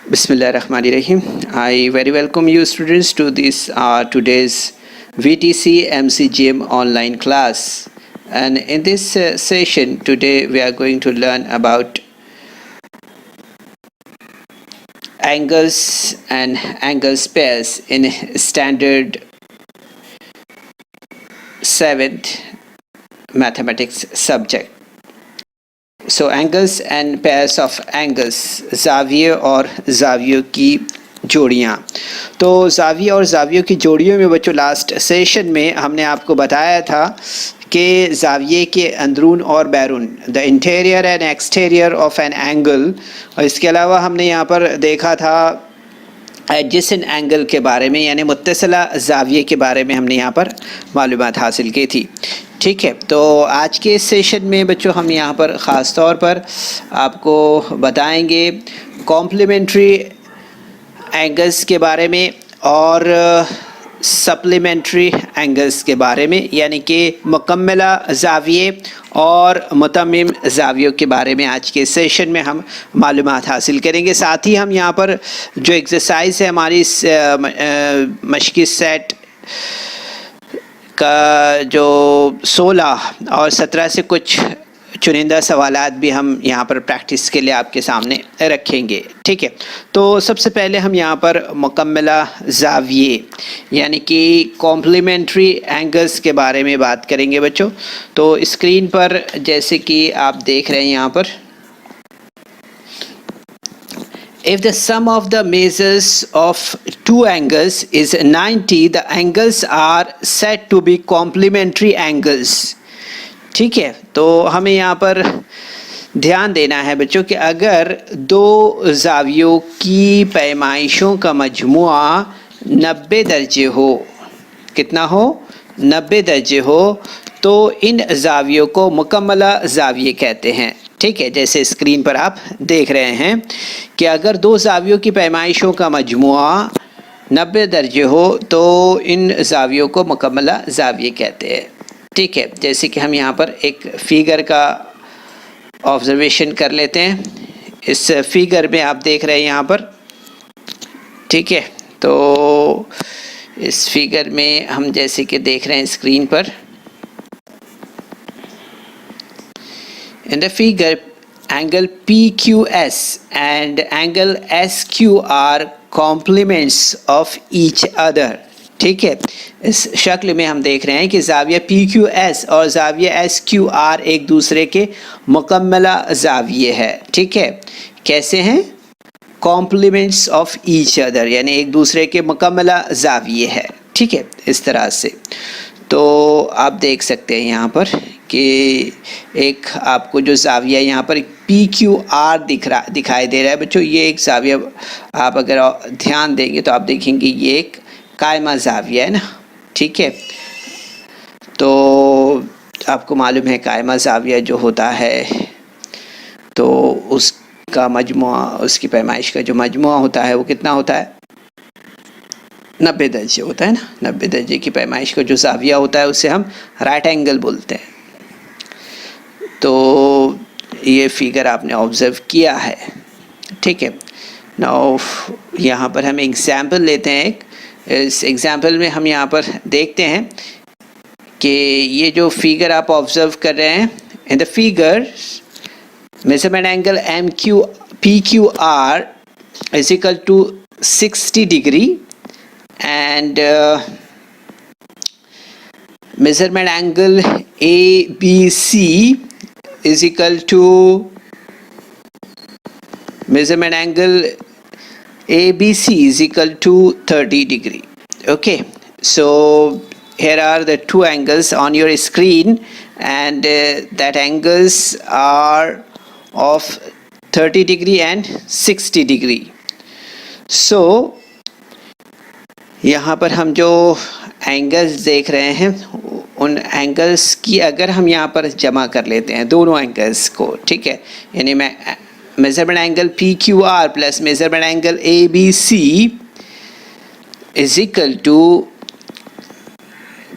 Bismillahirrahmanirrahim. I very welcome you students to this today's VTC MCGM online class. And in this session today we are going to learn about angles and angle pairs in standard 7th mathematics subject. So angles and pairs of angles, ज़ाविये और ज़ावियों की जोड़ियाँ। तो ज़ाविये और ज़ावियों की जोड़ियों में बच्चों लास्ट सेशन में हमने आपको बताया था कि ज़ाविये के अंदरून और बैरून, the interior and exterior of an angle, और इसके अलावा हमने यहाँ पर देखा था एडजेसेंट एंगल के बारे में, यानी मुत्तसिला ज़ाविये के बारे में हमने यहाँ पर मालूमात हासिल की थी। ठीक है, तो आज के इस सेशन में बच्चों हम यहाँ पर ख़ास तौर पर आपको बताएंगे कॉम्प्लीमेंट्री एंगल्स के बारे में और सप्लीमेंट्री एंगल्स के बारे में, यानी कि मुकम्मला ज़ाविये और मुतम्मिम ज़ावियों के बारे में आज के सेशन में हम मालूमात हासिल करेंगे। साथ ही हम यहाँ पर जो एक्सरसाइज है हमारी मशक़ी सेट का जो 16 और 17 से कुछ चुनिंदा सवालात भी हम यहाँ पर प्रैक्टिस के लिए आपके सामने रखेंगे। ठीक है, तो सबसे पहले हम यहाँ पर मुकम्मला ज़ाविये यानी कि कॉम्प्लीमेंट्री एंगल्स के बारे में बात करेंगे बच्चों। तो स्क्रीन पर जैसे कि आप देख रहे हैं यहाँ पर, if the sum of the measures of two angles is 90, the angles are said to be complementary angles. ठीक है, तो हमें यहाँ पर ध्यान देना है बच्चों कि अगर दो ज़ावियों की पैमाइशों का मजमुआ 90 दर्जे हो, कितना हो, 90 दर्जे हो, तो इन ज़ावियों को मुकम्मला ज़ाविये कहते हैं। ठीक है, जैसे स्क्रीन पर आप देख रहे हैं कि अगर दो ज़ावियों की पैमाइशों का मजमुआ 90 दर्जे हो तो इन ज़ावियों को मुकम्मला ज़ाविये कहते हैं। ठीक है, जैसे कि हम यहाँ पर एक फ़िगर का ऑब्ज़र्वेशन कर लेते हैं। इस फिगर में आप देख रहे हैं यहाँ पर, ठीक है, तो इस फिगर में हम जैसे कि देख रहे हैं स्क्रीन पर, in the figure angle PQS and angle SQ are complements of each other। ठीक है, इस शक्ल में हम देख रहे हैं कि ज़ाविया PQS और ज़ाविया SQR एक दूसरे के मुकम्मला ज़ाविये है। ठीक है, कैसे हैं, कॉम्प्लीमेंट्स ऑफ ईच अदर, यानी एक दूसरे के मुकम्मला ज़ाविये है। ठीक है, इस तरह से तो आप देख सकते हैं यहाँ पर कि एक आपको जो ज़ाविया यहाँ पर PQR दिखाई दे रहा है बच्चों। ये एक ज़ाविया आप अगर ध्यान देंगे तो आप देखेंगे ये एक कायमा ज़ाविया है ना। ठीक है, तो आपको मालूम है कायमा ज़ाविया जो होता है तो उसका मजमुआ, उसकी पैमाइश का जो मजमुआ होता है वो कितना होता है, 90 दर्जे होता है ना। 90 दर्जे की पैमाइश का जो ज़ाविया होता है उसे हम राइट एंगल बोलते हैं। तो ये फिगर आपने ऑब्ज़र्व किया है। ठीक है, नाउ यहाँ पर हम एग्ज़ाम्पल लेते हैं एक। इस एग्ज़ाम्पल में हम यहाँ पर देखते हैं कि ये जो फिगर आप ऑब्ज़र्व कर रहे हैं, in the figure measurement angle PQR is equal to 60 degree and measurement angle ABC is equal to measurement angle ABC is equal to 30 degree. Okay, so here are the two angles on your screen and that angles are of 30 degree and 60 degree. So यहाँ पर हम जो angles देख रहे हैं उन angles की अगर हम यहाँ पर जमा कर लेते हैं दोनों एंगल्स को, ठीक है, यानी मैं measurement angle PQR plus measurement angle ABC is equal to,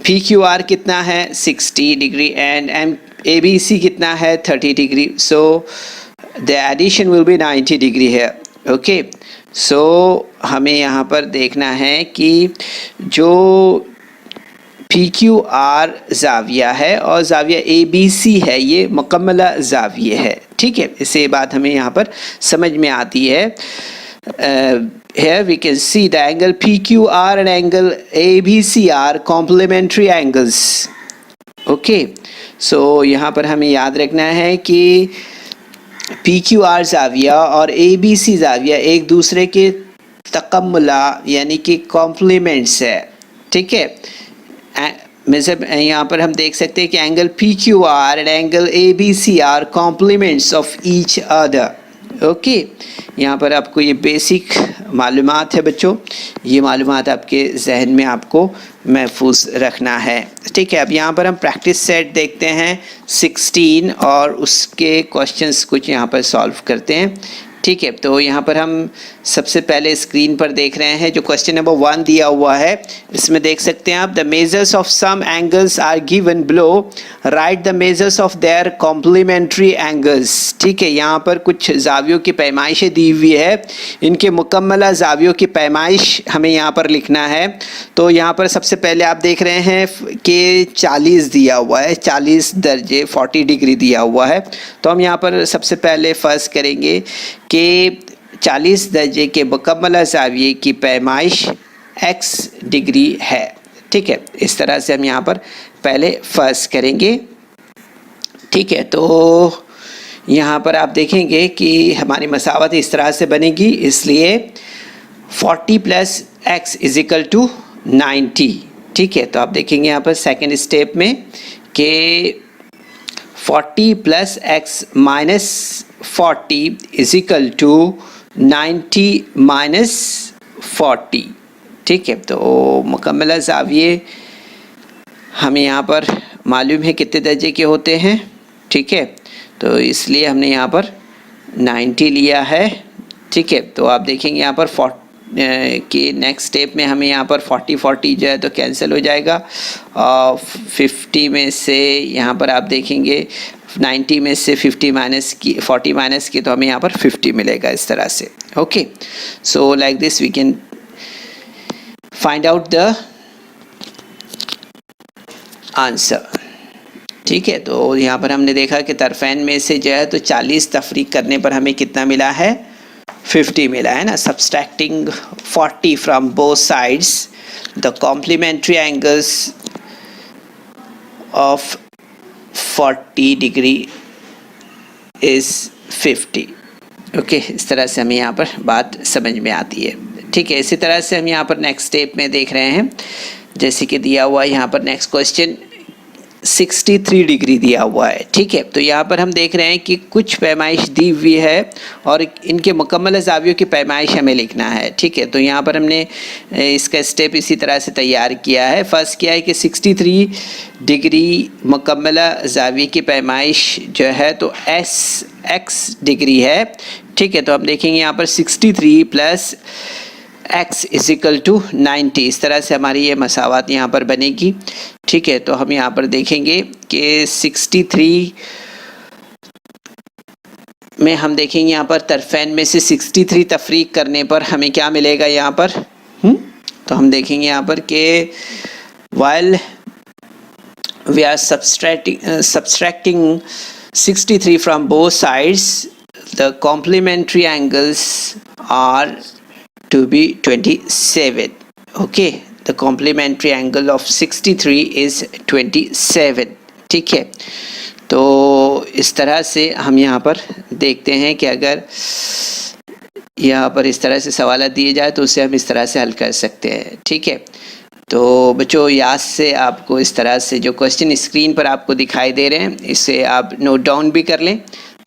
PQR कितना है 60 डिग्री एंड ABC कितना है 30 degree, so the addition will be 90 degree है। ओके, हमें यहाँ पर देखना है कि जो PQR जाविया है और जाविया ABC है, ये मुकम्मला जाविये है। ठीक है, इससे बात हमें यहाँ पर समझ में आती है। Here we can see the angle PQR and angle ABC are complementary angles. Okay, so यहाँ पर हमें याद रखना है कि PQR जाविया और ABC जाविया एक दूसरे के तकम्मुला यानी कि कॉम्प्लीमेंट्स है। ठीक है, मतलब यहाँ पर हम देख सकते हैं कि angle PQR and angle ABC are complements of each other. Okay, यहाँ पर आपको ये बेसिक मालूमात है बच्चों, ये मालूमात आपके जहन में आपको महफूज रखना है। ठीक है, अब यहाँ पर हम प्रैक्टिस सेट देखते हैं 16 और उसके क्वेश्चंस कुछ यहाँ पर सॉल्व करते हैं। ठीक है, तो यहाँ पर हम सबसे पहले स्क्रीन पर देख रहे हैं जो क्वेश्चन नंबर 1 दिया हुआ है। इसमें देख सकते हैं आप, the measures of some angles are given below, right the measures of their complementary angles. ठीक है, यहाँ पर कुछ जावियों की पैमाइशें दी हुई है, इनके मुकम्मला जावियों की पैमाइश हमें यहाँ पर लिखना है। तो यहाँ पर सबसे पहले आप देख रहे हैं कि 40 दिया हुआ है, 40 दर्जे 40 डिग्री दिया हुआ है। तो हम यहाँ पर सबसे पहले फर्ज करेंगे कि 40 दर्जे के मुकम्मला ज़ाविये की पैमाइश x डिग्री है। ठीक है, इस तरह से हम यहाँ पर पहले फर्ज करेंगे। ठीक है, तो यहाँ पर आप देखेंगे कि हमारी मसावत इस तरह से बनेगी, इसलिए 40 + x = 90। ठीक है, तो आप देखेंगे यहाँ पर सेकेंड स्टेप में कि 40 + x - 40 = 90 - 40। ठीक है, तो मुकम्मला ज़ाविये हमें यहाँ पर मालूम है कितने दर्जे के होते हैं। ठीक है, तो इसलिए हमने यहाँ पर 90 लिया है। ठीक है, तो आप देखेंगे यहाँ पर कि नेक्स्ट स्टेप में हमें यहाँ पर 40 जो है तो कैंसिल हो जाएगा, और 50 में से यहाँ पर आप देखेंगे 90 में से 40 माइनस की तो हमें यहाँ पर 50 मिलेगा इस तरह से। Okay, so like this we can find out the answer. ठीक है, तो यहाँ पर हमने देखा कि तरफैन में से जो है तो 40 तफरीक करने पर हमें कितना मिला है, 50 मिला है ना। Subtracting 40 from both sides, the complementary angles of 40 degree is 50। Okay, इस तरह से हमें यहाँ पर बात समझ में आती है। ठीक है, इसी तरह से हम यहाँ पर नेक्स्ट स्टेप में देख रहे हैं, जैसे कि दिया हुआ है यहाँ पर नेक्स्ट क्वेश्चन 63 डिग्री दिया हुआ है। ठीक है, तो यहाँ पर हम देख रहे हैं कि कुछ पैमाइश दी हुई है और इनके मुकम्मल ज़ावियों की पैमाइश हमें लिखना है। ठीक है, तो यहाँ पर हमने इसका स्टेप इसी तरह से तैयार किया है। फर्स्ट किया है कि 63 डिग्री मुकम्मल ज़ाविये की पैमाइश जो है तो x डिग्री है। ठीक है, तो हम देखेंगे यहाँ पर 63 + x = 90। इस तरह से हमारी ये मसावत यहाँ पर बनेगी। ठीक है, तो हम यहाँ पर देखेंगे कि 63 में हम देखेंगे यहाँ पर तरफैन में से 63 तफरीक करने पर हमें क्या मिलेगा यहाँ पर। तो हम देखेंगे यहाँ पर कि while we are subtracting 63 from both sides, the complementary angles are to be 27. Okay, the complementary angle of 63 is 27. ठीक है, तो इस तरह से हम यहाँ पर देखते हैं कि अगर यहाँ पर इस तरह से सवाल दिए जाए तो उसे हम इस तरह से हल कर सकते हैं। ठीक है, तो बच्चों याद से आपको इस तरह से जो क्वेश्चन स्क्रीन पर आपको दिखाई दे रहे हैं इसे आप नोट डाउन भी कर लें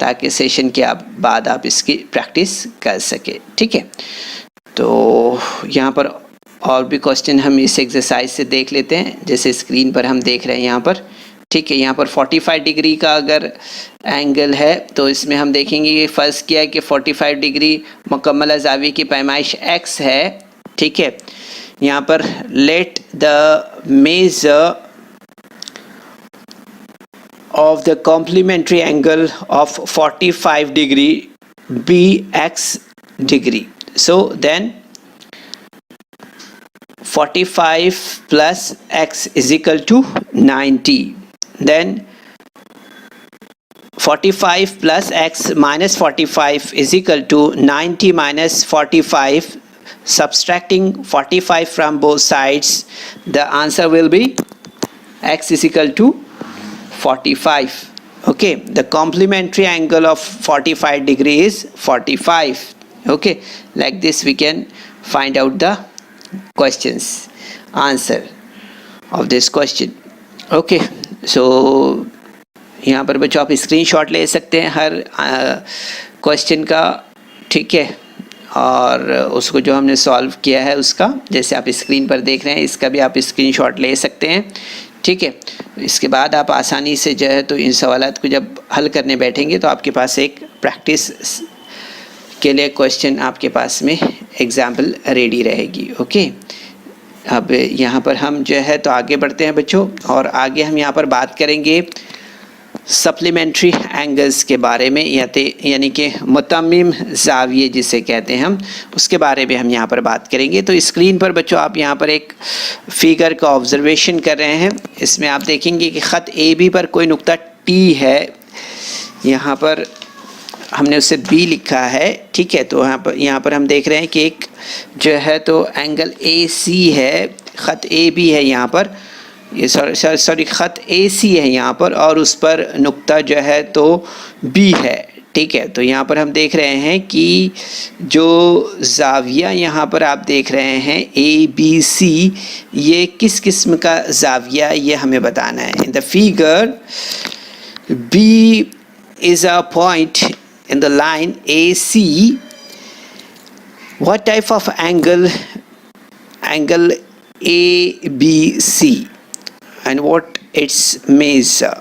ताकि सेशन के बाद आप इसकी प्रैक्टिस कर सकें। ठीक है, तो यहाँ पर और भी क्वेश्चन हम इस एक्सरसाइज से देख लेते हैं, जैसे स्क्रीन पर हम देख रहे हैं यहाँ पर। ठीक है, यहाँ पर 45 डिग्री का अगर एंगल है तो इसमें हम देखेंगे कि फ़र्ज़ किया है कि 45 डिग्री मुकम्मल ज़ाविये की पैमाइश x है। ठीक है, यहाँ पर let the measure of the complementary angle of 45 degree be x degree. So then 45 plus x is equal to 90. Then 45 plus x minus 45 is equal to 90 minus 45. Subtracting 45 from both sides, the answer will be x is equal to 45. Okay, the complementary angle of 45 degree is 45. Okay, like this we can find out the questions answer of this question. Okay, so यहाँ पर बच्चों आप screenshot ले सकते हैं हर question का, ठीक है, और उसको जो हमने सॉल्व किया है उसका, जैसे आप स्क्रीन पर देख रहे हैं, इसका भी आप स्क्रीनशॉट ले सकते हैं, ठीक है। इसके बाद आप आसानी से जो है तो इन सवालात को जब हल करने बैठेंगे तो आपके पास एक प्रैक्टिस के लिए क्वेश्चन आपके पास में एग्जाम्पल रेडी रहेगी। ओके, अब यहाँ पर हम जो है तो आगे बढ़ते हैं बच्चों, और आगे हम यहाँ पर बात करेंगे सप्लीमेंट्री एंगल्स के बारे में, यानी कि मुतम्मिम ज़ाविये जिसे कहते हैं हम, उसके बारे में हम यहाँ पर बात करेंगे। तो स्क्रीन पर बच्चों आप यहाँ पर एक फिगर का ऑब्जर्वेशन कर रहे हैं। इसमें आप देखेंगे कि ख़त ए बी पर कोई नुक्ता टी है, यहाँ पर हमने उसे बी लिखा है, ठीक है। तो यहाँ पर हम देख रहे हैं कि एक जो है तो एंगल ए सी है, ख़त ए बी है यहाँ पर, ये सॉरी ख़त ए सी है यहाँ पर, और उस पर नुक्ता जो है तो बी है, ठीक है। तो यहाँ पर हम देख रहे हैं कि जो ज़ाविया यहाँ पर आप देख रहे हैं ए बी सी, ये किस किस्म का ज़ाविया ये हमें बताना है। In the figure B is a point in the line AC. What type of angle ABC and what its measure?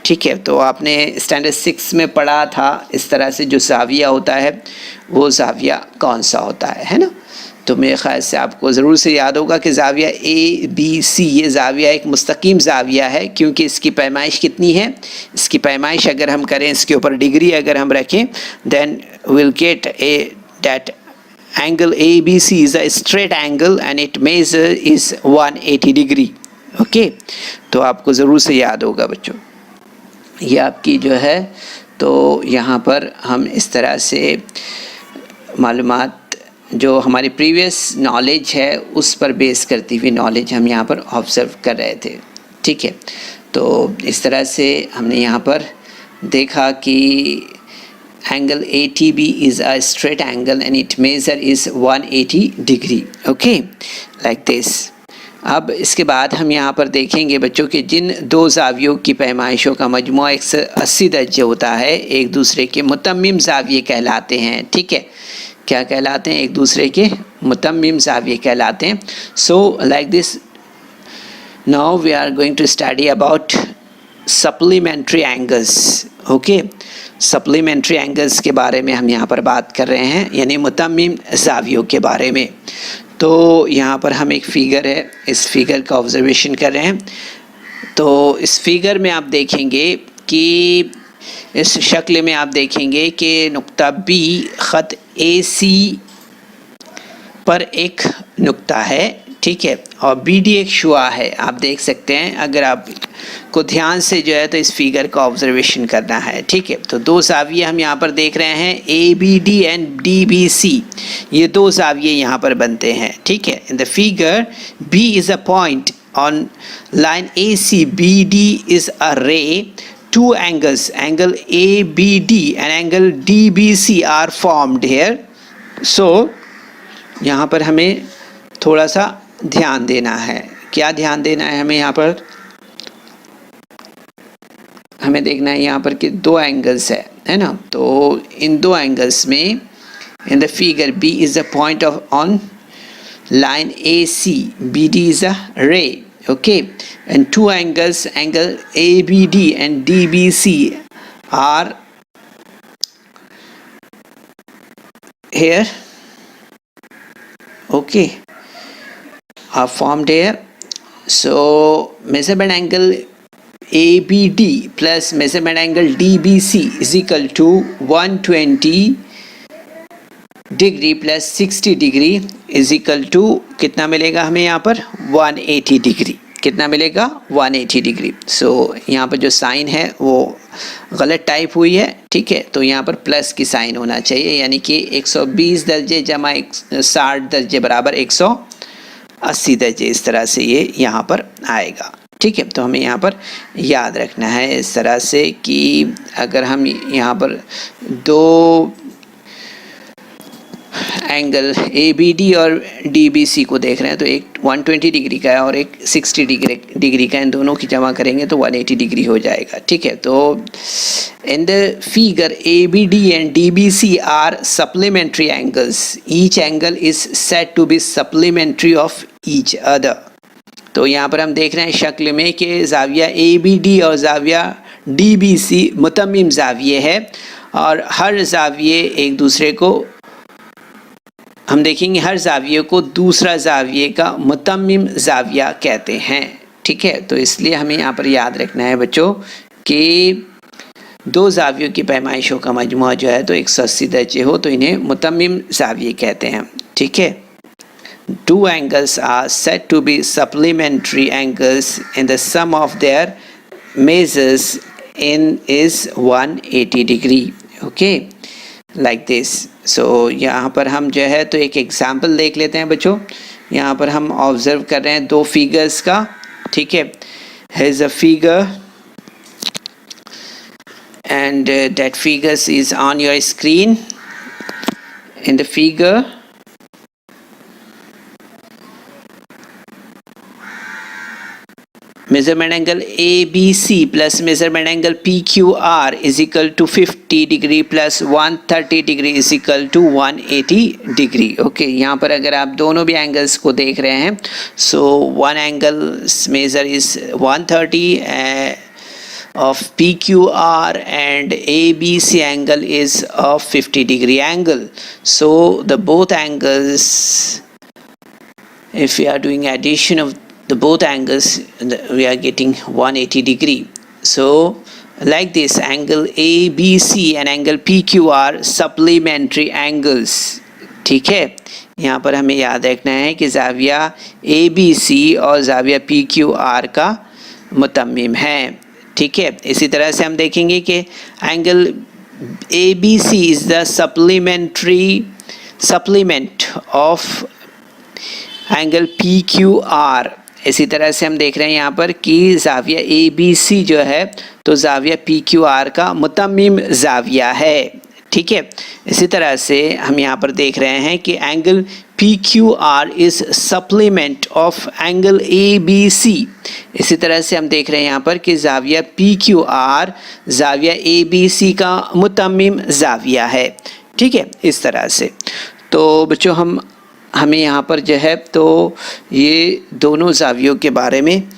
ठीक है, तो आपने स्टैंडर्ड 6 में पढ़ा था इस तरह से जो ज़ाविया होता है वो ज़ाविया कौन सा होता है ना। तो मेरे ख़्याल से आपको ज़रूर से याद होगा कि ज़ाविया ए बी सी, ये ज़ाविया एक मुस्तकीम ज़ाविया है, क्योंकि इसकी पैमाइश कितनी है, इसकी पैमाइश अगर हम करें, इसके ऊपर डिग्री अगर हम रखें, then will get that angle A B C is a straight angle and it measure is 180 degree. Okay, तो आपको ज़रूर से याद होगा बच्चों, ये आपकी जो है तो यहाँ पर हम इस तरह से मालूमात जो हमारी प्रीवियस नॉलेज है उस पर बेस करती हुई नॉलेज हम यहाँ पर ऑब्ज़र्व कर रहे थे, ठीक है। तो इस तरह से हमने यहाँ पर देखा कि angle A T B is a straight angle and it measure is 180 degree. Okay, like this. अब इसके बाद हम यहाँ पर देखेंगे बच्चों कि जिन दो ज़ावियों की पैमाइशों का मजमूआ 180 दर्जे होता है, एक दूसरे के मुतम्मिम ज़ाविये कहलाते हैं, ठीक है। क्या कहलाते हैं? एक दूसरे के मुतम्मिम ज़ाविये कहलाते हैं। So like this, now we are going to study about supplementary angles. Okay, supplementary angles के बारे में हम यहाँ पर बात कर रहे हैं, यानी मुतम्मिम ज़ावियों के बारे में। तो यहाँ पर हम एक फ़िगर है, इस फिगर का ऑब्जर्वेशन कर रहे हैं। तो इस फिगर में आप देखेंगे कि इस शक्ल में आप देखेंगे कि नुक्ता बी ख़त ए सी पर एक नुक्ता है, ठीक है, और बी डी एक शुआ है। आप देख सकते हैं, अगर आप को ध्यान से जो है तो इस फिगर का ऑब्जर्वेशन करना है, ठीक है। तो दो ज़ाविये हम यहाँ पर देख रहे हैं, A B D and D B C, ये दो ज़ाविये यहाँ पर बनते हैं, ठीक है। In the figure B is a point on line A C, B D is a ray, two angles, angle ABD and angle DBC are formed here. So यहाँ पर हमें थोड़ा सा ध्यान देना है। क्या ध्यान देना है हमें? यहाँ पर हमें देखना है यहाँ पर कि दो एंगल्स है ना। तो इन दो एंगल्स में इन the figure B is a point of on line AC, BD is a ray. Okay, and two angles, angle ABD and DBC are here. Okay, are formed here. So measurement angle ABD plus measurement angle DBC is equal to 120 degree plus 60 degree is equal to कितना मिलेगा हमें यहाँ पर 180 degree. कितना मिलेगा 180 degree. सो यहाँ पर जो साइन है वो गलत टाइप हुई है, ठीक है, तो यहाँ पर प्लस की साइन होना चाहिए, यानी कि 120 दर्जे जमा 60 दर्जे बराबर 180 दर्जे, इस तरह से ये यहाँ पर आएगा, ठीक है। तो हमें यहाँ पर याद रखना है इस तरह से कि अगर हम यहाँ पर दो एंगल ABD और DBC को देख रहे हैं तो एक 120 डिग्री का है और एक 60 डिग्री का है, इन दोनों की जमा करेंगे तो 180 डिग्री हो जाएगा, ठीक है। तो in the figure ABD and DBC are supplementary angles, each angle is said to be supplementary of each other. तो यहाँ पर हम देख रहे हैं शक्ल में कि जाविया ABD और जाविया DBC मुतम्मिम जाविये है और हर जाविये एक दूसरे को, हम देखेंगे हर जाविये को दूसरा जाविये का मुतम्मिम जाविया कहते हैं, ठीक है। तो इसलिए हमें यहाँ पर याद रखना है बच्चों कि दो जावियों की पैमाइशों का मजमुआ जो है तो 180 दर्जे हो तो इन्हें मुतम्मिम जाविये कहते हैं, ठीक है। Two angles are said to be supplementary angles and the sum of their measures in is 180 degree, okay, like this. So यहाँ पर हम जो है तो एक एग्जाम्पल देख लेते हैं बच्चों। यहाँ पर हम ऑब्जर्व कर रहे हैं दो फिगर्स का, ठीक है। Here is a figure and that figures is on your screen. In the figure measurement angle ABC plus measurement angle PQR is equal to 50 degree plus 130 degree is equal to 180 degree, okay। यहाँ पर अगर आप दोनों भी angles को देख रहे हैं so one angle measure is 130 of PQR and ABC angle is of 50 degree angle, so the both angles, if we are doing addition of the both angles we are getting 180 degree. So like this angle ABC and angle PQ are supplementary angles, ठीक है। यहाँ पर हमें याद रखना है कि जाविया ABC और जाविया PQR का मुतम्मिम है, ठीक है। इसी तरह से हम देखेंगे कि angle ABC is the supplement of angle PQR। इसी तरह से हम देख रहे हैं यहाँ पर कि जाविया ABC जो है तो जाविया PQR का मुतम्मिम जाविया है, ठीक है। इसी तरह से हम यहाँ पर देख रहे हैं कि angle PQR is supplement of angle ABC। इसी तरह से हम देख रहे हैं यहाँ पर कि जाविया PQR जाविया ABC का मुतम्मिम जाविया है, ठीक है, इस तरह से। तो बच्चों हमें यहाँ पर जो है तो ये दोनों जावियों के बारे में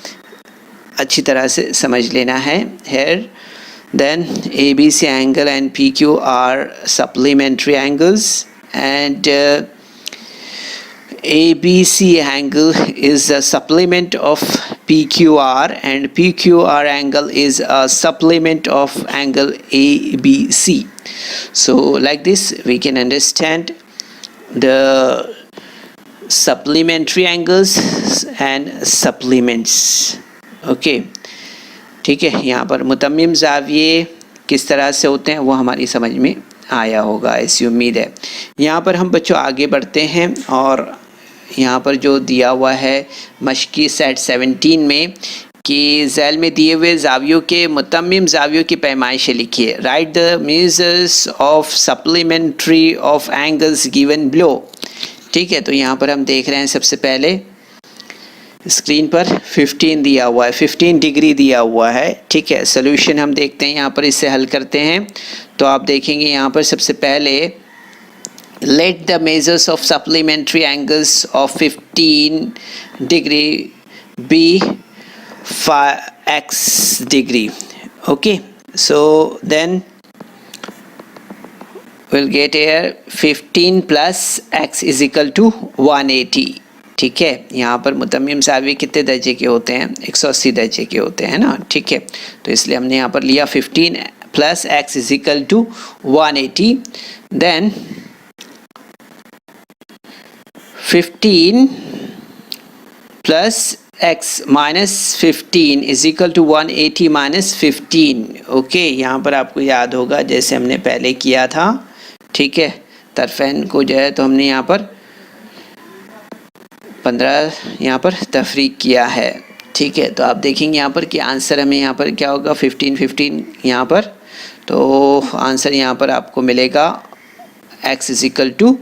अच्छी तरह से समझ लेना है। Here then ABC angle and PQ are supplementary angles and ABC angle is a supplement of PQR and PQR angle is a supplement of angle ABC. So like this we can understand the supplementary angles and supplements, okay, ठीक है। यहाँ पर मुतम्मिम जाविये किस तरह से होते हैं वो हमारी समझ में आया होगा, ऐसी उम्मीद है। यहाँ पर हम बच्चों आगे बढ़ते हैं और यहाँ पर जो दिया हुआ है मश्की सेट 17 में कि झैल में दिए हुए जावियों के मुतम्मिम जावियों की पैमाइशें लिखिए। Right the measures of supplementary of angles given below, ठीक है। तो यहाँ पर हम देख रहे हैं सबसे पहले स्क्रीन पर 15 दिया हुआ है, 15 डिग्री दिया हुआ है, ठीक है। सोल्यूशन हम देखते हैं यहाँ पर, इससे हल करते हैं। तो आप देखेंगे यहाँ पर सबसे पहले let the measures of supplementary angles of 15 degree be x degree, okay, so then we'll get here 15 plus x is equal to 180, ठीक है। यहाँ पर मुतम्मिम जाविये कितने दर्जे के होते हैं 180 दर्जे के होते हैं ना, ठीक है। तो इसलिए हमने यहाँ पर लिया 15 plus x is equal to 180, then 15 plus x minus 15 is equal to 180 minus 15. Okay, यहाँ पर आपको याद होगा जैसे हमने पहले किया था, ठीक है, तरफैन को जो है तो हमने यहाँ पर 15 यहाँ पर तफरीक किया है, ठीक है। तो आप देखेंगे यहाँ पर कि आंसर हमें यहाँ पर क्या होगा, 15 यहाँ पर, तो आंसर यहाँ पर आपको मिलेगा x इज इक्वल टू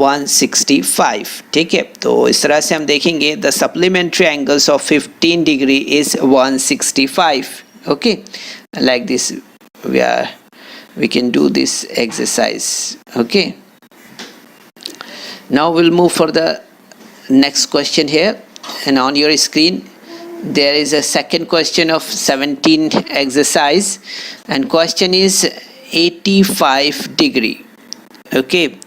165, ठीक है। तो इस तरह से हम देखेंगे the supplementary angles of 15 degree is 165. Okay, like this we can do this exercise. Okay, now we'll move for the next question here, and on your screen there is a second question of 17 exercise, and question is 85 degree. Okay,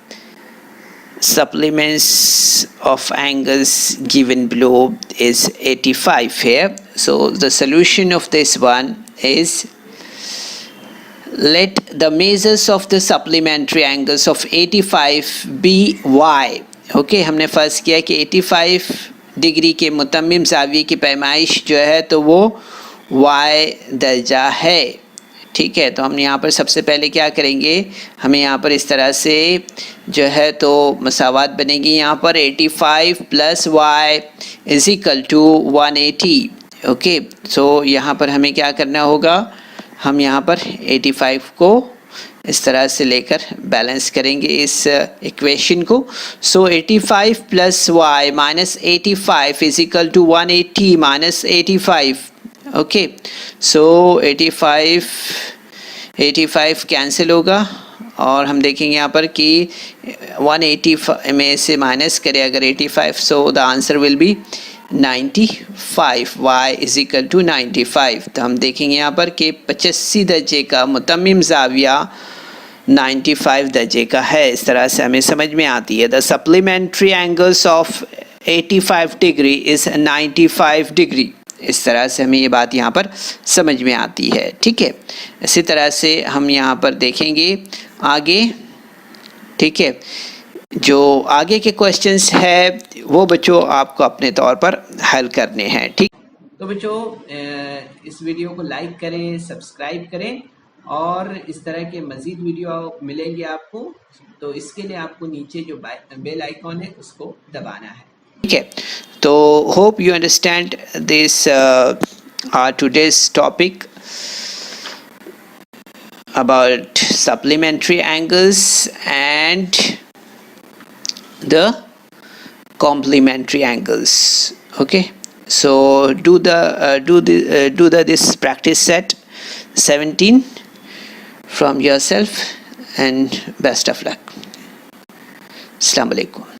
supplements of angles given below is 85 here. So the solution of this one is, let the measures of the supplementary angles of 85 be y. Okay, हमने फर्ज किया कि 85 degree के मुतम्मिम ज़ाविये की पैमाइश जो है तो वो y दर्जा है, ठीक है। तो हम यहाँ पर सबसे पहले क्या करेंगे, हमें यहाँ पर इस तरह से जो है तो मसावात बनेगी, यहाँ पर 85 plus y is equal to 180. Okay, so यहाँ पर हमें क्या करना होगा, हम यहाँ पर 85 को इस तरह से लेकर बैलेंस करेंगे इस इक्वेशन को. So 85 plus y minus 85 is equal to 180 minus 85. Okay, so 85 cancel होगा और हम देखेंगे यहाँ पर कि 180 में से माइनस करें अगर 85, so the answer will be 95. y is equal to 95. तो हम देखेंगे यहाँ पर कि 85 दर्जे का मुतम्मिम ज़ाविया 95 दर्जे का है. इस तरह से हमें समझ में आती है. The supplementary angles of 85 degree is 95 degree. इस तरह से हमें ये बात यहाँ पर समझ में आती है, ठीक है। इसी तरह से हम यहाँ पर देखेंगे आगे, ठीक है। जो आगे के क्वेश्चंस है वो बच्चों आपको अपने तौर पर हल करने हैं, ठीक। तो बच्चों इस वीडियो को लाइक करें, सब्सक्राइब करें और इस तरह के मज़ीद वीडियो मिलेंगे आपको। तो इसके लिए आपको नीचे जो बेल आइकॉन है उसको दबाना है, ठीक है। तो hope you understand this today's topic about supplementary angles and the complementary angles. Okay, so do this practice set 17 from yourself and best of luck. Assalamu alaikum.